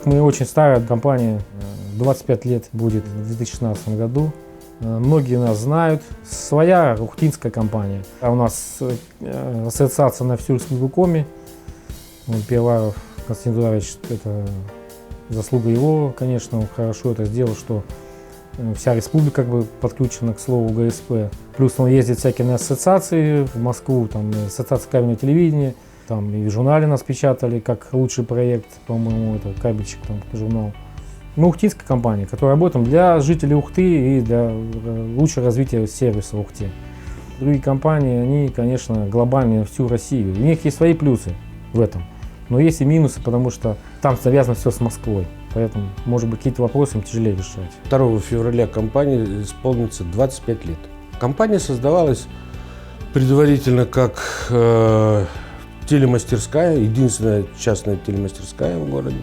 Во-первых, мы очень старая компания, 25 лет будет в 2016 году. Многие нас знают. Своя ухтинская компания. А у нас ассоциация на всю республику Коми. Пивоваров Константин Эдуардович, это заслуга его, конечно, он хорошо это сделал, что вся республика как бы подключена к слову ГСП. Плюс он ездит всякие на ассоциации в Москву, там ассоциация кабельного телевидения, там и в журнале нас печатали как лучший проект, по-моему, это кабельчик, там журнал. Мы ухтинская компания, которая работаем для жителей Ухты и для лучшего развития сервиса в Ухте. Другие компании, они, конечно, глобальные на всю Россию. У них есть свои плюсы в этом, но есть и минусы, потому что там связано все с Москвой. Поэтому, может быть, какие-то вопросы им тяжелее решать. 2 февраля компании исполнится 25 лет. Компания создавалась предварительно как телемастерская, единственная частная телемастерская в городе.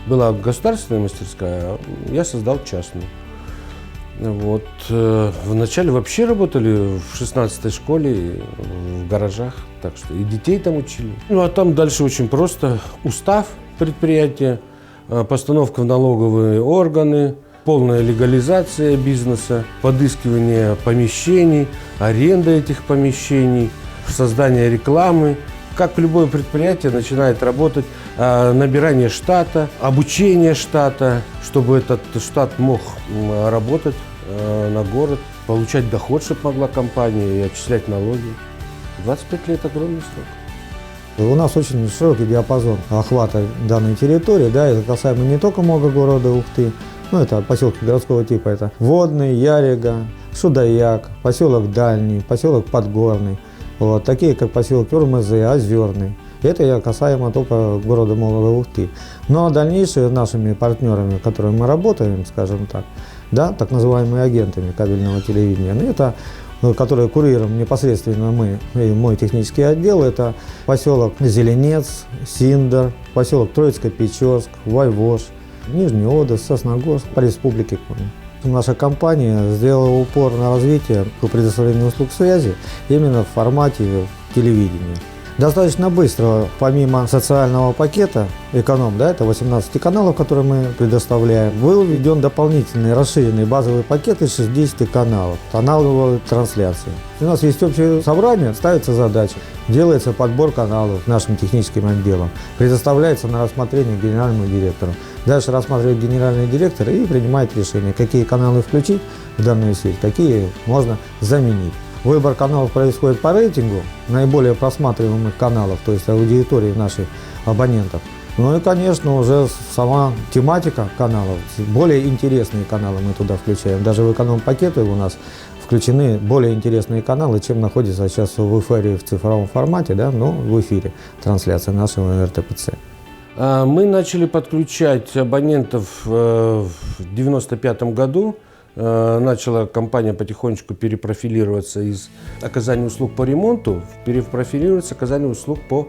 Была государственная мастерская, а я создал частную. Вот. Вначале вообще работали в 16-й школе, в гаражах, так что и детей там учили. Ну а там дальше очень просто. Устав предприятия, постановка в налоговые органы, полная легализация бизнеса, подыскивание помещений, аренда этих помещений, создание рекламы. Как любое предприятие начинает работать, набирание штата, обучение штата, чтобы этот штат мог работать на город, получать доход, чтобы могла компания, и отчислять налоги. 25 лет – огромный срок. У нас очень широкий диапазон охвата данной территории, да, это касаемо не только мога города Ухты, но это поселки городского типа, это Водный, Ярига, Шудаяк, поселок Дальний, поселок Подгорный. Вот, такие как поселок Юрмазы, Озерный. Это я касаемо только города Малой Ухты. Но дальнейшие нашими партнерами, с которыми мы работаем, скажем так, да, так называемыми агентами кабельного телевидения, ну, это, которые курируем непосредственно мы и мой технический отдел, это поселок Зеленец, Синдер, поселок Троицко-Печорск, Войвож, Нижний Одесс, Сосногорск по республике Коми. Наша компания сделала упор на развитие по предоставлению услуг связи именно в формате телевидения. Достаточно быстро, помимо социального пакета эконом, да, это 18 каналов, которые мы предоставляем, был введен дополнительный расширенный базовый пакет из 60 каналов, аналоговой трансляции. У нас есть общее собрание, ставится задача, делается подбор каналов нашим техническим отделом, предоставляется на рассмотрение генеральному директору. Дальше рассматривает генеральный директор и принимает решение, какие каналы включить в данную сеть, какие можно заменить. Выбор каналов происходит по рейтингу наиболее просматриваемых каналов, то есть аудитории наших абонентов. Ну и, конечно, уже сама тематика каналов, более интересные каналы мы туда включаем. Даже в эконом-пакеты у нас включены более интересные каналы, чем находится сейчас в эфире в цифровом формате, да, но в эфире трансляция нашего РТПЦ. Мы начали подключать абонентов в 1995 году. Начала компания потихонечку перепрофилироваться из оказания услуг по ремонту, перепрофилироваться оказание услуг по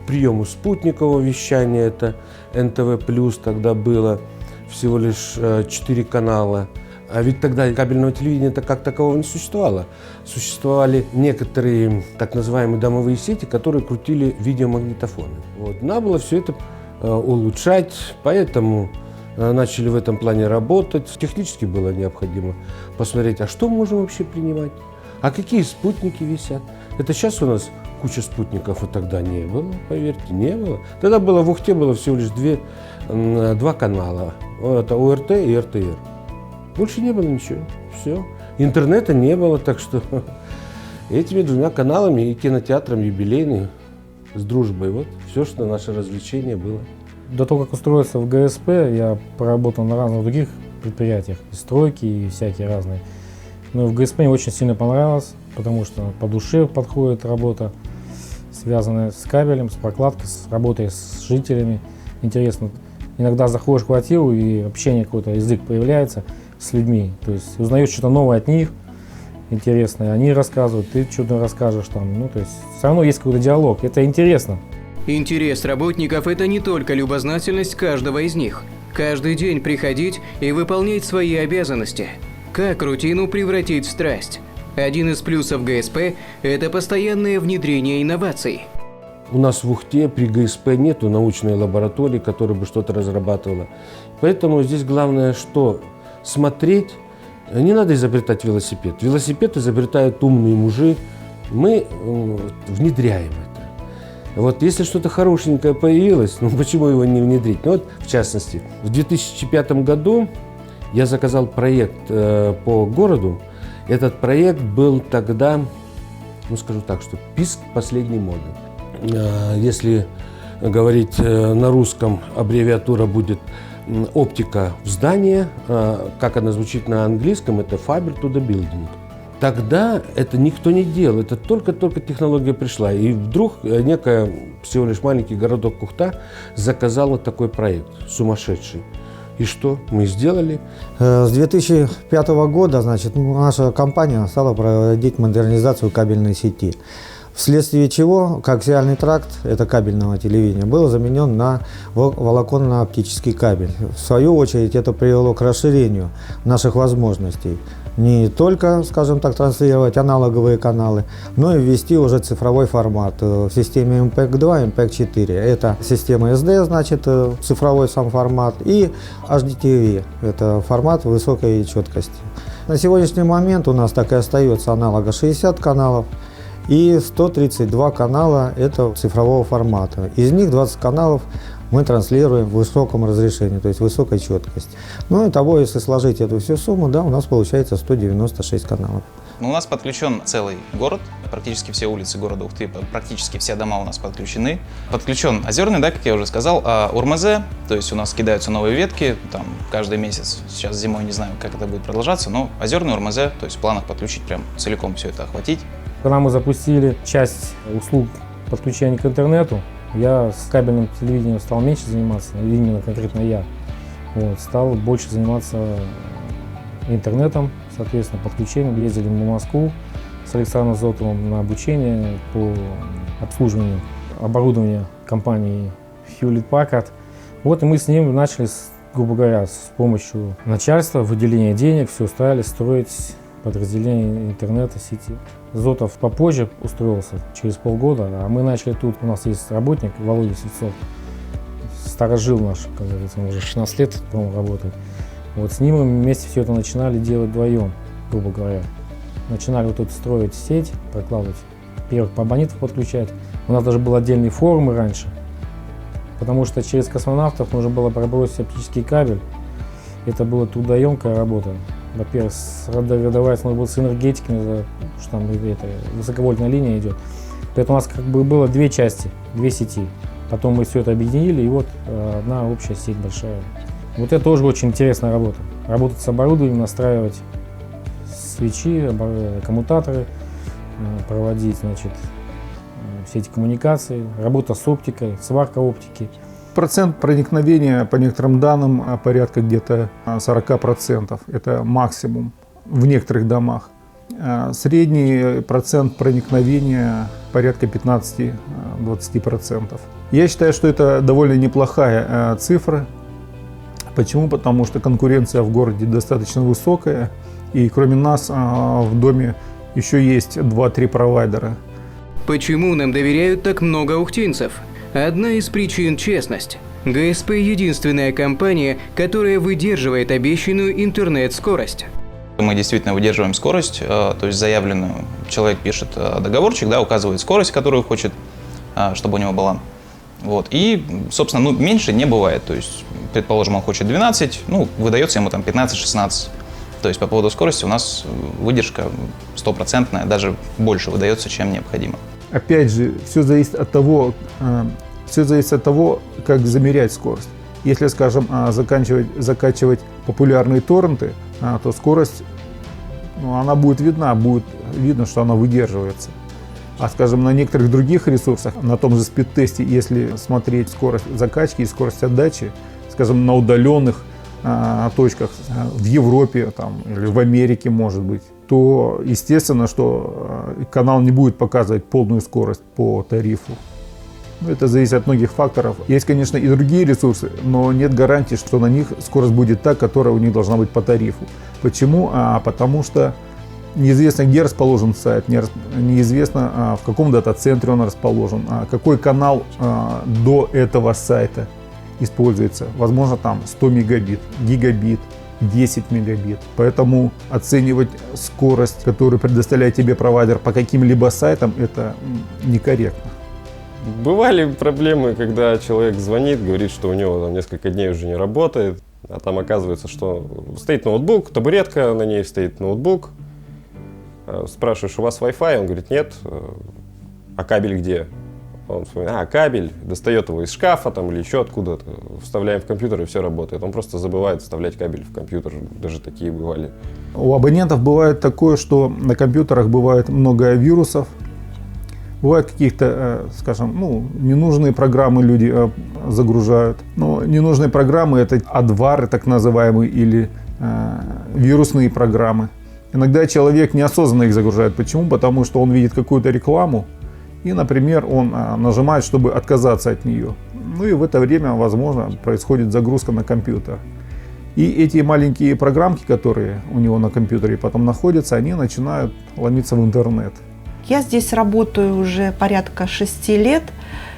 приему спутникового вещания. Это НТВ+, тогда было всего лишь 4 канала. А ведь тогда кабельного телевидения-то как такового не существовало. Существовали некоторые так называемые домовые сети, которые крутили видеомагнитофоны. Вот. Надо было все это улучшать, поэтому начали в этом плане работать. Технически было необходимо посмотреть, а что можем вообще принимать, а какие спутники висят. Это сейчас у нас куча спутников, а тогда не было, поверьте, не было. Тогда было в Ухте было всего лишь два канала, это ОРТ и РТР. Больше не было ничего, все. Интернета не было, так что этими 2 каналами и кинотеатром юбилейный с дружбой, вот все, что наше развлечение было. До того, как устроиться в ГСП, я поработал на разных других предприятиях, и стройки, и всякие разные. Но в ГСП мне очень сильно понравилось, потому что по душе подходит работа, связанная с кабелем, с прокладкой, с работой с жителями. Интересно. Иногда заходишь в квартиру, и общение какой-то, язык появляется с людьми. То есть узнаешь что-то новое от них, интересное. Они рассказывают, ты что-то расскажешь там. Ну, то есть все равно есть какой-то диалог. Это интересно. Интерес работников – это не только любознательность каждого из них. Каждый день приходить и выполнять свои обязанности. Как рутину превратить в страсть? Один из плюсов ГСП – это постоянное внедрение инноваций. у нас в Ухте при ГСП нету научной лаборатории, которая бы что-то разрабатывала. Поэтому здесь главное, что смотреть, не надо изобретать велосипед. Велосипед изобретают умные мужи, мы внедряем это. Вот если что-то хорошенькое появилось, ну почему его не внедрить? Ну вот, в частности, в 2005 году я заказал проект по городу. Этот проект был тогда, ну скажу так, что писк последней моды. Если говорить на русском, аббревиатура будет оптика в здании, как она звучит на английском, это Fiber to the Building. Тогда это никто не делал, это только-только технология пришла. И вдруг некая, всего лишь маленький городок Ухта заказала такой проект, сумасшедший. И что мы сделали? С 2005 года, значит, наша компания стала проводить модернизацию кабельной сети. Вследствие чего коаксиальный тракт, это кабельного телевидения, был заменен на волоконно-оптический кабель. В свою очередь это привело к расширению наших возможностей. Не только, скажем так, транслировать аналоговые каналы, но и ввести уже цифровой формат в системе MPEG-2 и MPEG-4. Это система SD, значит, цифровой сам формат, и HDTV, это формат высокой четкости. На сегодняшний момент у нас так и остается аналога 60 каналов, и 132 канала это цифрового формата. Из них 20 каналов мы транслируем в высоком разрешении, то есть высокой четкости. Ну и того, если сложить эту всю сумму, да, у нас получается 196 каналов. У нас подключен целый город, практически все улицы города Ухты, практически все дома у нас подключены. Подключен Озерный, да, как я уже сказал, УРМЗ, то есть у нас кидаются новые ветки, там каждый месяц, сейчас зимой не знаю, как это будет продолжаться, но Озерный, УРМЗ, то есть в планах подключить прям целиком все это охватить. Когда мы запустили часть услуг подключения к интернету, я с кабельным телевидением стал меньше заниматься, именно конкретно я. Вот, стал больше заниматься интернетом, соответственно, подключением. Ездили в Москву с Александром Зотовым на обучение по обслуживанию оборудования компании Hewlett Packard. Вот и мы с ним начали, грубо говоря, с помощью начальства, выделения денег, все стали строить подразделение интернета, сети. Зотов попозже устроился, через полгода, а мы начали тут. У нас есть работник Володя Сельцов, старожил наш, как говорится, он уже 16 лет, по-моему, работает. Вот с ним мы вместе все это начинали делать вдвоем, грубо говоря. Начинали вот тут строить сеть, прокладывать, первых абонентов подключать. У нас даже был отдельный форум раньше, потому что через космонавтов нужно было пробросить оптический кабель. Это была трудоемкая работа. Во-первых, выдавать надо было с энергетиками, что там это, высоковольтная линия идет. Поэтому у нас как бы было две части, две сети. Потом мы все это объединили, и вот одна общая сеть большая. Вот это тоже очень интересная работа. Работать с оборудованием, настраивать свечи, коммутаторы, проводить, значит, все эти коммуникации, работа с оптикой, сварка оптики. Процент проникновения, по некоторым данным, порядка где-то 40%. Это максимум в некоторых домах. Средний процент проникновения порядка 15-20%. Я считаю, что это довольно неплохая цифра. Почему? Потому что конкуренция в городе достаточно высокая. И кроме нас в доме еще есть 2-3 провайдера. Почему нам доверяют так много ухтинцев? Одна из причин – честность. ГСП – единственная компания, которая выдерживает обещанную интернет-скорость. Мы действительно выдерживаем скорость, то есть заявленную. Человек пишет договорчик, да, указывает скорость, которую хочет, чтобы у него была. Вот. И, собственно, меньше не бывает. То есть, предположим, он хочет 12, выдается ему там 15-16. То есть по поводу скорости у нас выдержка стопроцентная, даже больше выдается, чем необходимо. Опять же, все зависит от того, как замерять скорость. Если, скажем, закачивать популярные торренты, то скорость, она будет видна, будет видно, что она выдерживается. А, скажем, на некоторых других ресурсах, на том же спид-тесте, если смотреть скорость закачки и скорость отдачи, скажем, на удаленных точках в Европе там, или в Америке, может быть, то естественно, что канал не будет показывать полную скорость по тарифу. Это зависит от многих факторов. Есть, конечно, и другие ресурсы, но нет гарантии, что на них скорость будет та, которая у них должна быть по тарифу. Почему? Потому что неизвестно, где расположен сайт, неизвестно, в каком дата-центре он расположен, какой канал до этого сайта используется. Возможно, там 100 мегабит, гигабит, 10 мегабит. Поэтому оценивать скорость, которую предоставляет тебе провайдер по каким-либо сайтам, это некорректно. Бывали проблемы, когда человек звонит, говорит, что у него там несколько дней уже не работает, а там оказывается, что стоит ноутбук, табуретка, на ней стоит ноутбук. Спрашиваешь, у вас Wi-Fi? Он говорит, нет. А кабель где? Он вспоминает, кабель, достает его из шкафа там, или еще откуда-то, вставляем в компьютер, и все работает. Он просто забывает вставлять кабель в компьютер, даже такие бывали. У абонентов бывает такое, что на компьютерах бывает много вирусов, бывают каких-то, скажем, ненужные программы люди загружают. Но ненужные программы — это адвары, так называемые, или вирусные программы. Иногда человек неосознанно их загружает. Почему? Потому что он видит какую-то рекламу, и, например, он нажимает, чтобы отказаться от нее. Ну и в это время, возможно, происходит загрузка на компьютер. И эти маленькие программки, которые у него на компьютере потом находятся, они начинают ломиться в интернет. Я здесь работаю уже порядка 6 лет.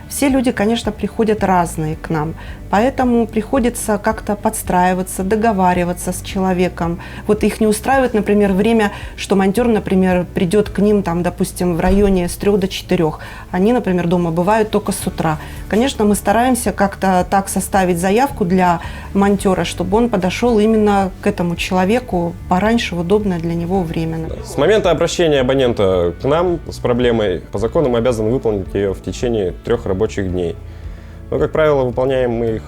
Все люди, конечно, приходят разные к нам, поэтому приходится как-то подстраиваться, договариваться с человеком. Вот их не устраивает, например, время, что монтер, например, придет к ним, там, допустим, в районе с 3 до 4. Они, например, дома бывают только с утра. Конечно, мы стараемся как-то так составить заявку для монтера, чтобы он подошел именно к этому человеку пораньше, в удобное для него время. С момента обращения абонента к нам с проблемой, по закону мы обязаны выполнить ее в течение 3 рабочих дней. Но, как правило, выполняем мы их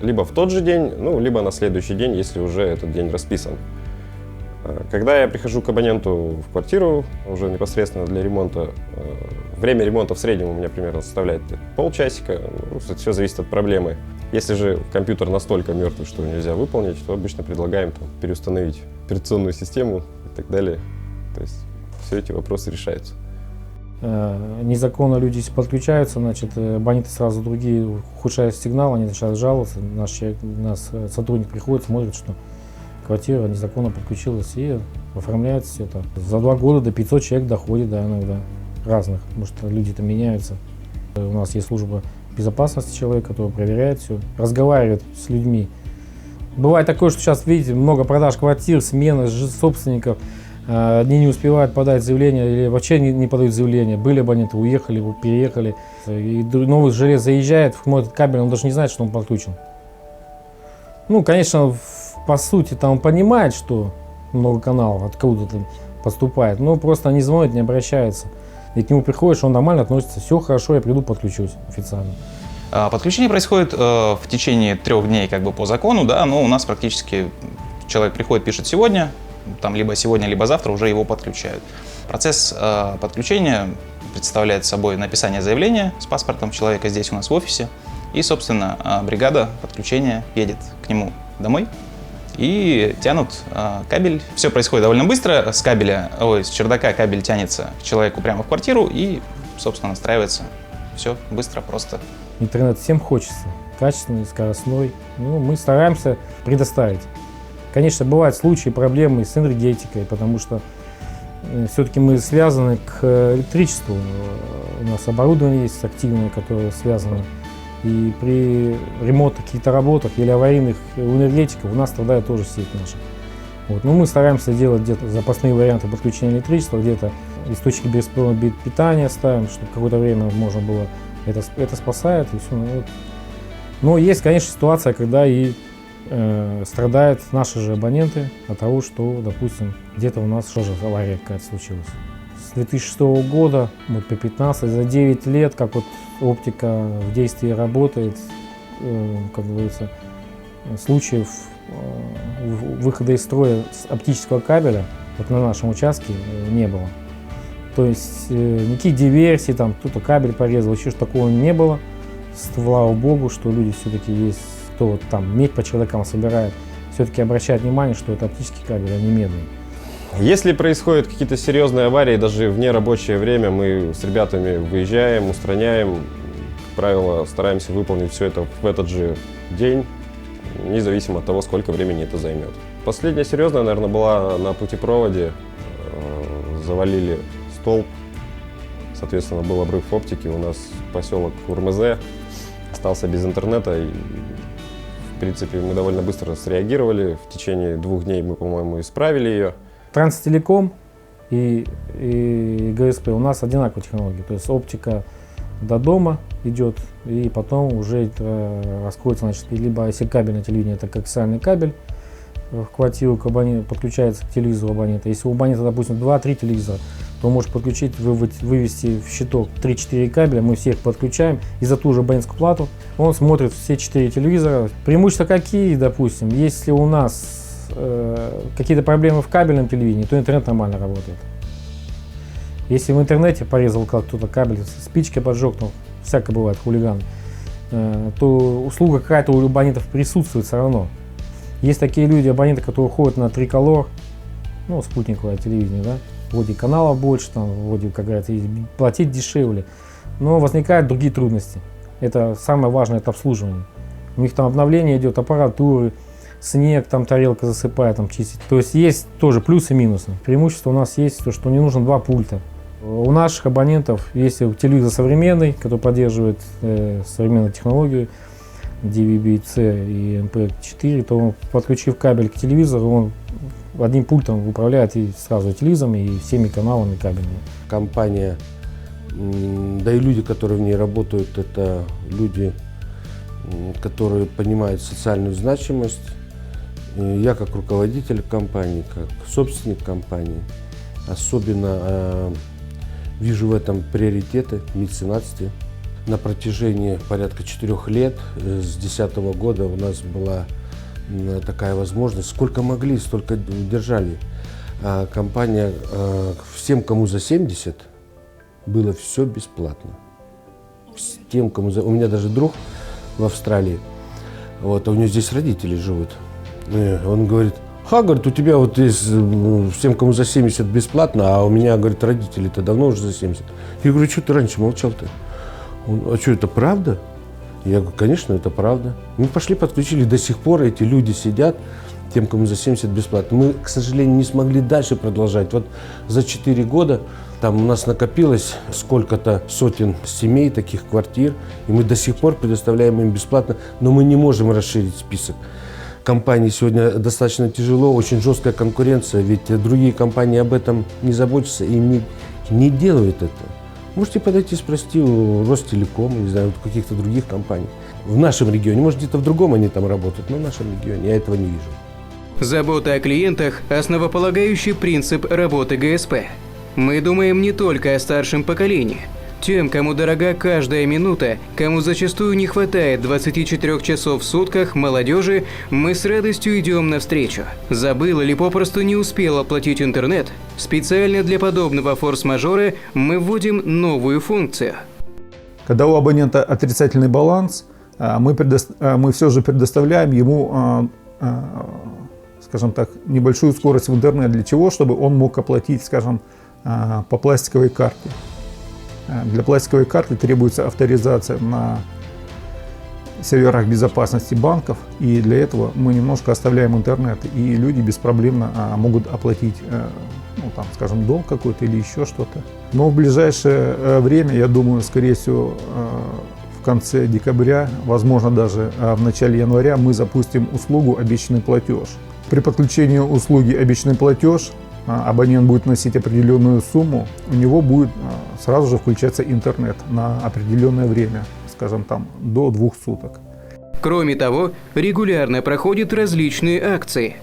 либо в тот же день, либо на следующий день, если уже этот день расписан. Когда я прихожу к абоненту в квартиру, уже непосредственно для ремонта, время ремонта в среднем у меня примерно составляет полчасика, все зависит от проблемы. Если же компьютер настолько мертвый, что нельзя выполнить, то обычно предлагаем переустановить операционную систему и так далее. То есть все эти вопросы решаются. Незаконно люди подключаются, значит, абоненты сразу другие ухудшают сигнал, они начинают жаловаться. Наш сотрудник приходит, смотрит, что квартира незаконно подключилась, и оформляется все это. За 2 года до 500 человек доходит, да, иногда разных, потому что люди-то меняются. У нас есть служба безопасности человека, который проверяет все, разговаривает с людьми. Бывает такое, что сейчас, видите, много продаж квартир, смена собственников. Одни не успевают подать заявление или вообще не подают заявление. Были абоненты, уехали, переехали. И новый жилец заезжает, смотрит кабель, он даже не знает, что он подключен. Конечно, по сути, там он понимает, что много каналов откуда-то поступает, но просто не звонит, не обращается. И к нему приходишь, он нормально относится. Все хорошо, я приду, подключусь официально. Подключение происходит в течение 3 дней по закону, да, но у нас практически человек приходит, пишет сегодня, там либо сегодня, либо завтра уже его подключают. Процесс подключения представляет собой написание заявления с паспортом человека здесь у нас в офисе, и, собственно, бригада подключения едет к нему домой и тянут кабель. Все происходит довольно быстро. С чердака кабель тянется к человеку прямо в квартиру и, собственно, настраивается. Все быстро, просто. Интернет всем хочется, качественный, скоростной. Мы стараемся предоставить. Конечно, бывают случаи, проблемы с энергетикой, потому что все-таки мы связаны к электричеству. У нас оборудование есть активное, которое связано. И при ремонтах, каких-то работах или аварийных у энергетиков у нас страдает тоже сеть наша. Но мы стараемся делать где-то запасные варианты подключения электричества, где-то источники беспроводного питания ставим, чтобы какое-то время можно было. Это спасает. И все. Но есть, конечно, ситуация, когда и страдают наши же абоненты от того, что, допустим, где-то у нас тоже авария какая-то случилась. С 2006 года, по 15, за 9 лет, как оптика в действии работает, как говорится, случаев выхода из строя оптического кабеля на нашем участке не было. То есть никаких диверсий, там кто-то кабель порезал, еще такого не было. Слава богу, что люди все-таки есть, кто там медь по чердакам собирает, все-таки обращает внимание, что это оптический кабель, а не медный. Если происходят какие-то серьезные аварии, даже в нерабочее время, мы с ребятами выезжаем, устраняем. Как правило, стараемся выполнить все это в этот же день, независимо от того, сколько времени это займет. Последняя серьезная, наверное, была на путепроводе завалили столб, соответственно, был обрыв оптики. У нас поселок Урмезе остался без интернета. И, в принципе, мы довольно быстро среагировали. В течение 2 дней мы, по-моему, исправили ее. Транстелеком и ГСП у нас одинаковые технологии. То есть оптика до дома идет, и потом уже раскроется, значит, либо если кабельное телевидение, это коаксиальный кабель в квартиру к абоненту, подключается к телевизору абонента. Если у абонента, допустим, 2-3 телевизора, то он может подключить, вывести в щиток 3-4 кабеля, мы всех подключаем, и за ту же абонентскую плату он смотрит все 4 телевизора. Преимущества какие, допустим, если у нас какие-то проблемы в кабельном телевидении, то интернет нормально работает. Если в интернете порезал кто-то кабель, спички поджег, ну, всякое бывает, хулиган, то услуга какая-то у абонентов присутствует все равно. Есть такие люди, абоненты, которые ходят на триколор, ну, спутниковое телевидение, да, вроде каналов больше, там, вроде, как говорят, платить дешевле, но возникают другие трудности. Это самое важное, это обслуживание. У них там обновление идет аппаратуры, снег, там тарелка засыпает, там чистить. То есть есть тоже плюсы и минусы. Преимущество у нас есть то, что не нужно 2 пульта. У наших абонентов, если телевизор современный, который поддерживает современную технологию DVB-C и MP4, то подключив кабель к телевизору, он одним пультом управляет и сразу телевизором, и всеми каналами кабельными. Компания, да и люди, которые в ней работают, это люди, которые понимают социальную значимость. Я как руководитель компании, как собственник компании, особенно вижу в этом приоритеты в меценатстве. На протяжении порядка 4 лет, с 2010 года у нас была такая возможность. Сколько могли, столько держали. Компания, всем, кому за 70, было все бесплатно. Тем, кому за... У меня даже друг в Австралии, вот, а у него здесь родители живут. И он говорит: говорит, у тебя вот есть всем, кому за 70 бесплатно, а у меня, говорит, родители-то давно уже за 70. Я говорю: что ты раньше молчал-то? А что, это правда? Я говорю: конечно, это правда. Мы пошли, подключили, до сих пор эти люди сидят, тем, кому за 70 бесплатно. Мы, к сожалению, не смогли дальше продолжать. Вот за 4 года там у нас накопилось сколько-то сотен семей, таких квартир, и мы до сих пор предоставляем им бесплатно, но мы не можем расширить список. Компании сегодня достаточно тяжело, очень жесткая конкуренция, ведь другие компании об этом не заботятся и не делают это. Можете подойти, спросить у Ростелекома, не знаю, у каких-то других компаний. В нашем регионе, может, где-то в другом они там работают, но в нашем регионе я этого не вижу. Забота о клиентах – основополагающий принцип работы ГСП. Мы думаем не только о старшем поколении. Тем, кому дорога каждая минута, кому зачастую не хватает 24 часов в сутках, молодежи, мы с радостью идем навстречу. Забыл или попросту не успел оплатить интернет? Специально для подобного форс-мажора мы вводим новую функцию. Когда у абонента отрицательный баланс, мы все же предоставляем ему, скажем так, небольшую скорость в интернет. Для чего? Чтобы он мог оплатить, скажем, по пластиковой карте. Для пластиковой карты требуется авторизация на серверах безопасности банков, и для этого мы немножко оставляем интернет, и люди беспроблемно могут оплатить, ну, там, скажем, долг какой-то или еще что-то. Но в ближайшее время, я думаю, скорее всего, в конце декабря, возможно, даже в начале января мы запустим услугу «Обещанный платеж». При подключении услуги «Обещанный платеж» абонент будет вносить определенную сумму, у него будет сразу же включаться интернет на определенное время, скажем, там до 2 суток. Кроме того, регулярно проходят различные акции.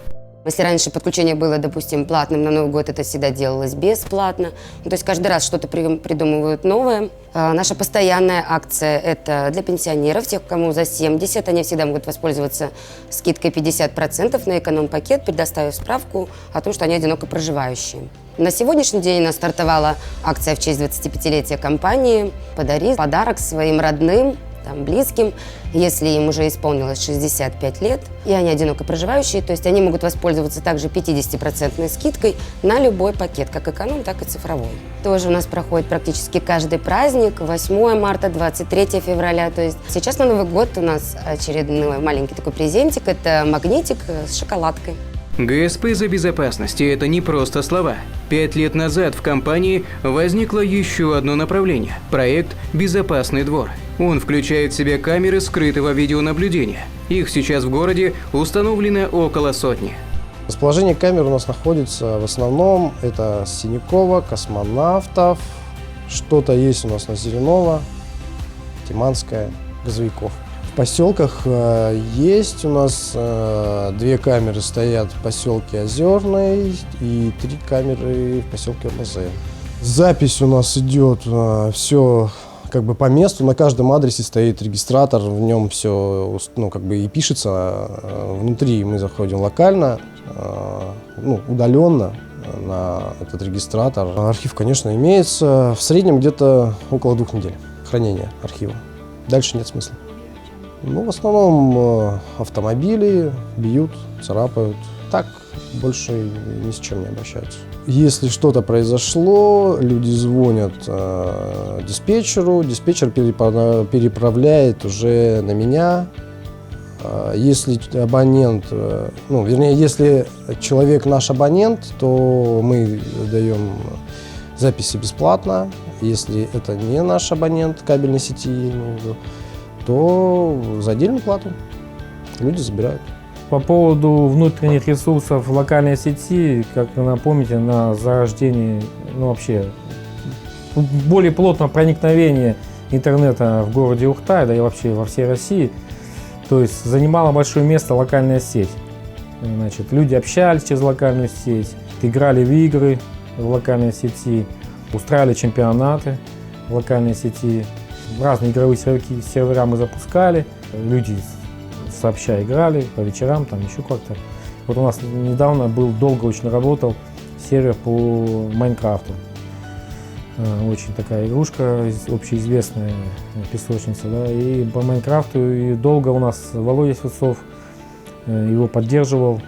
Если раньше подключение было, допустим, платным, на Новый год это всегда делалось бесплатно. То есть каждый раз что-то придумывают новое. Наша постоянная акция – это для пенсионеров, тех, кому за 70. Они всегда могут воспользоваться скидкой 50% на эконом-пакет, предоставив справку о том, что они одиноко проживающие. На сегодняшний день у нас стартовала акция в честь 25-летия компании «Подари подарок своим родным, близким, если им уже исполнилось 65 лет, и они одиноко проживающие, то есть они могут воспользоваться также 50% скидкой на любой пакет, как эконом, так и цифровой. Тоже у нас проходит практически каждый праздник, 8 марта, 23 февраля, то есть сейчас на Новый год у нас очередной маленький такой презентик, это магнитик с шоколадкой. ГСП за безопасность – это не просто слова. 5 лет назад в компании возникло еще одно направление – проект «Безопасный двор». Он включает в себя камеры скрытого видеонаблюдения. Их сейчас в городе установлено около 100. Расположение камер у нас находится в основном это Синякова, Космонавтов, что-то есть у нас на Зеленого, Тиманская, Газовиков. В поселках есть у нас 2 камеры стоят в поселке Озерный и 3 камеры в поселке МЗ. Запись у нас идет все как бы по месту, на каждом адресе стоит регистратор, в нем все и пишется. Внутри мы заходим локально, удаленно на этот регистратор. Архив, конечно, имеется. В среднем где-то около 2 недель хранения архива. Дальше нет смысла. В основном автомобили бьют, царапают. Так больше ни с чем не обращаются. Если что-то произошло, люди звонят диспетчеру, диспетчер переправляет уже на меня. Если абонент, если человек наш абонент, то мы даем записи бесплатно. Если это не наш абонент кабельной сети, я имею в виду, то за отдельную плату люди забирают. По поводу внутренних ресурсов локальной сети, как вы напомните, на зарождении, более плотное проникновение интернета в городе Ухта, да и вообще во всей России, то есть занимала большое место локальная сеть. Люди общались через локальную сеть, играли в игры в локальной сети, устраивали чемпионаты в локальной сети, разные игровые сервера мы запускали, люди сообща играли по вечерам, там еще как-то. Вот у нас недавно долго очень работал сервер по Майнкрафту. Очень такая игрушка, общеизвестная песочница, да, и по Майнкрафту и долго у нас Володя Свицов его поддерживал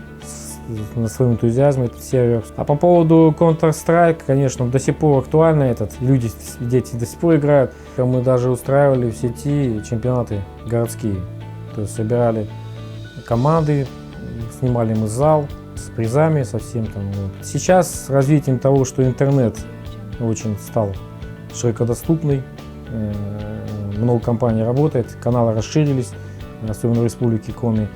на своем энтузиазме, этот сервер. А по поводу Counter-Strike, конечно, до сих пор актуально дети до сих пор играют. Мы даже устраивали в сети чемпионаты городские, то есть собирали команды, снимали мы зал с призами, со всем там. Сейчас с развитием того, что интернет очень стал широкодоступный, много компаний работает, каналы расширились, особенно в Республике Коми.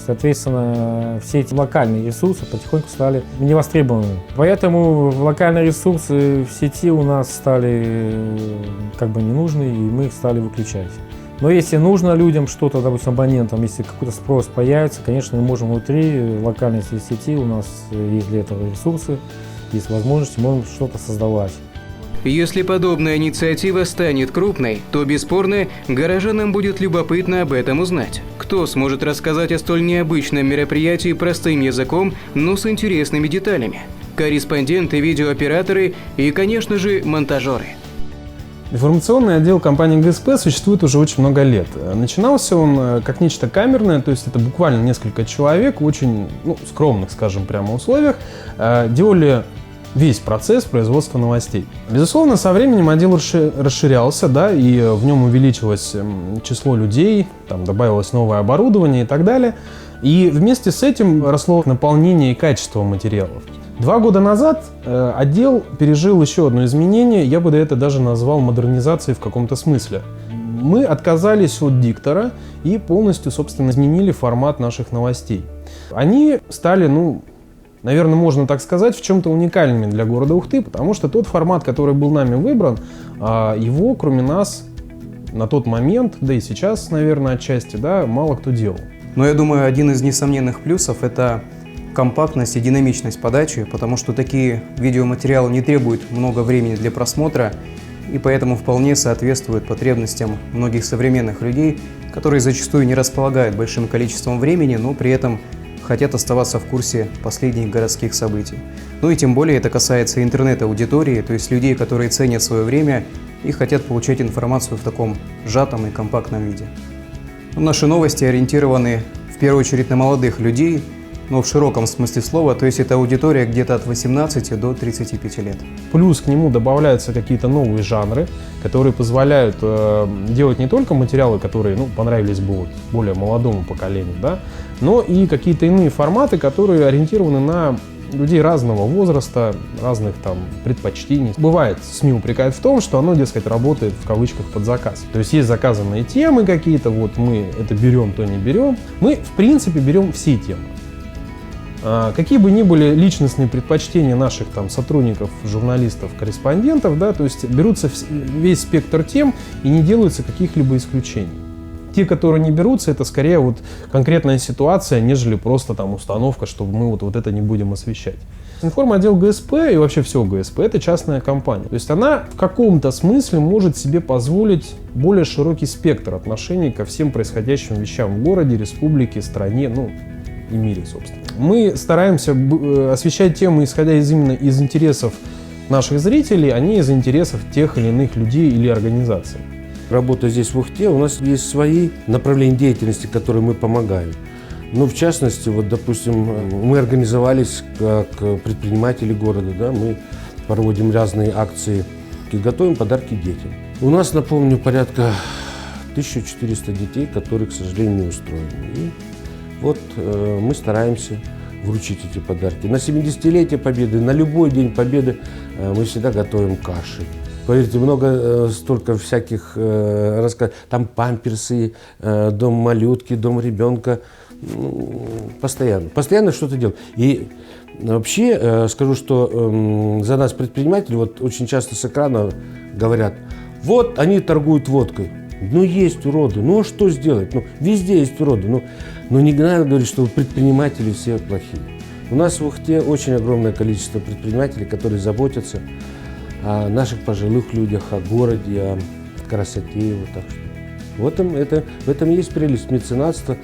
Соответственно, все эти локальные ресурсы потихоньку стали невостребованными. Поэтому локальные ресурсы в сети у нас стали не нужны, и мы их стали выключать. Но если нужно людям что-то, допустим, абонентам, если какой-то спрос появится, конечно, мы можем внутри локальной сети, у нас есть для этого ресурсы, есть возможности, можем что-то создавать. Если подобная инициатива станет крупной, то, бесспорно, горожанам будет любопытно об этом узнать. Кто сможет рассказать о столь необычном мероприятии простым языком, но с интересными деталями? Корреспонденты, видеооператоры и, конечно же, монтажеры. Информационный отдел компании ГСП существует уже очень много лет. Начинался он как нечто камерное, то есть это буквально несколько человек в очень скромных, скажем прямо, условиях делали весь процесс производства новостей. Безусловно, со временем отдел расширялся, да, и в нем увеличилось число людей, там добавилось новое оборудование и так далее. И вместе с этим росло наполнение и качество материалов. 2 года назад отдел пережил еще одно изменение, я бы это даже назвал модернизацией в каком-то смысле. Мы отказались от диктора и полностью, собственно, изменили формат наших новостей. Они стали, наверное, можно так сказать, в чем-то уникальными для города Ухты, потому что тот формат, который был нами выбран, его, кроме нас, на тот момент, да и сейчас, наверное, отчасти, да, мало кто делал. Но я думаю, один из несомненных плюсов – это компактность и динамичность подачи, потому что такие видеоматериалы не требуют много времени для просмотра и поэтому вполне соответствуют потребностям многих современных людей, которые зачастую не располагают большим количеством времени, но при этом хотят оставаться в курсе последних городских событий. И тем более это касается интернет-аудитории, то есть людей, которые ценят свое время и хотят получать информацию в таком сжатом и компактном виде. Наши новости ориентированы в первую очередь на молодых людей, но в широком смысле слова, то есть это аудитория где-то от 18 до 35 лет. Плюс к нему добавляются какие-то новые жанры, которые позволяют делать не только материалы, которые понравились бы вот более молодому поколению, да, но и какие-то иные форматы, которые ориентированы на людей разного возраста, разных там предпочтений. Бывает, СМИ упрекают в том, что оно, дескать, работает в кавычках под заказ. То есть есть заказанные темы какие-то, вот мы это берем, то не берем. Мы, в принципе, берем все темы. Какие бы ни были личностные предпочтения наших там сотрудников, журналистов, корреспондентов, да, то есть берутся весь спектр тем и не делаются каких-либо исключений. Те, которые не берутся, это скорее вот конкретная ситуация, нежели просто там установка, что мы вот это не будем освещать. Информотдел ГСП и вообще все ГСП – это частная компания. То есть она в каком-то смысле может себе позволить более широкий спектр отношений ко всем происходящим вещам в городе, республике, стране, и мире, собственно. Мы стараемся освещать темы, исходя именно из интересов наших зрителей, а не из интересов тех или иных людей или организаций. Работая здесь в Ухте, у нас есть свои направления деятельности, которые мы помогаем. В частности, вот, допустим, мы организовались как предприниматели города, да, мы проводим разные акции и готовим подарки детям. У нас, напомню, порядка 1400 детей, которые, к сожалению, не устроены. И вот мы стараемся вручить эти подарки. На 70-летие Победы, на любой день Победы мы всегда готовим каши. Поверьте, столько всяких рассказов. Там памперсы, дом малютки, дом ребенка. Постоянно что-то делаем. И вообще скажу, что за нас предприниматели вот очень часто с экрана говорят: вот они торгуют водкой. Есть уроды, а что сделать? Везде есть уроды. Но не надо говорить, что предприниматели все плохие. У нас в Ухте очень огромное количество предпринимателей, которые заботятся о наших пожилых людях, о городе, о красоте. Так что в этом есть прелесть меценатства,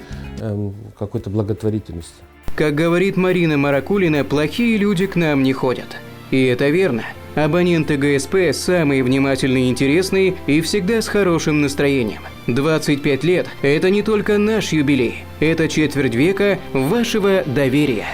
какой-то благотворительности. Как говорит Марина Маракулина, плохие люди к нам не ходят. И это верно. Абоненты ГСП самые внимательные и интересные и всегда с хорошим настроением. 25 лет – это не только наш юбилей, это четверть века вашего доверия.